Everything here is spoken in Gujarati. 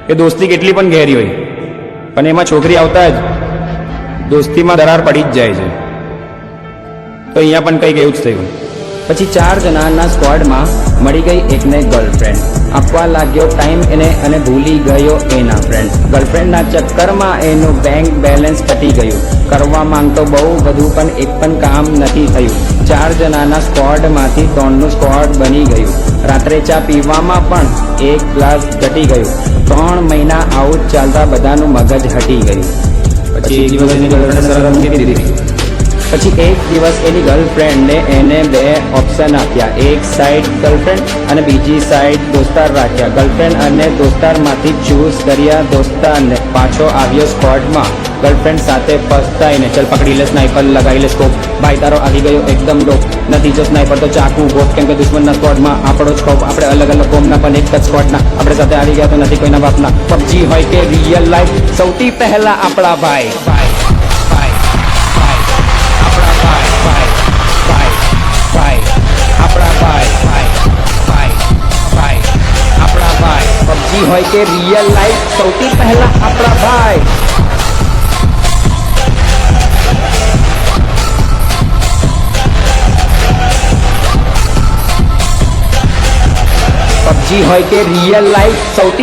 કે દોસ્તી કેટલી પણ ગહેરી હોય પણ એમાં છોકરી આવતા જ દોસ્તીમાં દરાર પડી જ જાય છે. તો અહીંયા પણ કંઈક એવું જ થયું. પછી 4 જણાના સ્ક્વોડમાં મળી ગઈ એકને ગર્લફ્રેન્ડ. આપવા લાગ્યો ટાઈમ એને અને ભૂલી ગયો એના ફ્રેન્ડ. ગર્લફ્રેન્ડના ચક્કરમાં એનું બેંક બેલેન્સ ઘટી ગયું. કરવા માંગતો બહુ બધું પણ એક પણ કામ નથી થયું. 4 જણાના સ્ક્વોડમાંથી 3નું સ્ક્વોડ બની ગયું. રાત્રે ચા પીવામાં પણ 1 ગ્લાસ ઘટી ગયું. 3 મહિના આવું જ ચાલતા બધાનું મગજ હટી ગયું. પછી એક દિવસ એની ગર્લફ્રેન્ડે શરત મૂકી દીધી. પછી એક દિવસ એની ગર્લફ્રેન્ડને એને 2 ઓપ્શન આપ્યા. એક સાઈડ ગર્લફ્રેન્ડ અને બીજી સાઈડ દોસ્તાર રાખ્યા. ગર્લફ્રેન્ડ અને દોસ્તારમાંથી ચૂઝ કર્યા દોસ્તારને. પાછો આવ્યો સ્ક્વોડમાં ગર્લફ્રેન્ડ સાથે પસ્તાઈને. ચલ પકડી લે સ્નાઈપર, લગાવી લે સ્કોપ. ભાઈ તારો આવી ગયો એકદમ ડોપ. નથી જો સ્નાઈપર તો ચાકુ ગોપ. કેમ કે દુશ્મનના સ્ક્વોડમાં આપણો સ્કોપ. આપણે અલગ અલગ કોમના પણ એક જ સ્ક્વોડના. આપણે સાથે આવી ગયા તો નથી કોઈના બાપના. પબજી હોય કે રિયલ લાઈફ, સૌથી પહેલા આપણા ભાઈ. પબજી હોય કે રિયલ લાઈફ, સૌથી પહેલા આપણા ભાઈ. પબજી હોય કે રિયલ લાઈફ, સૌથી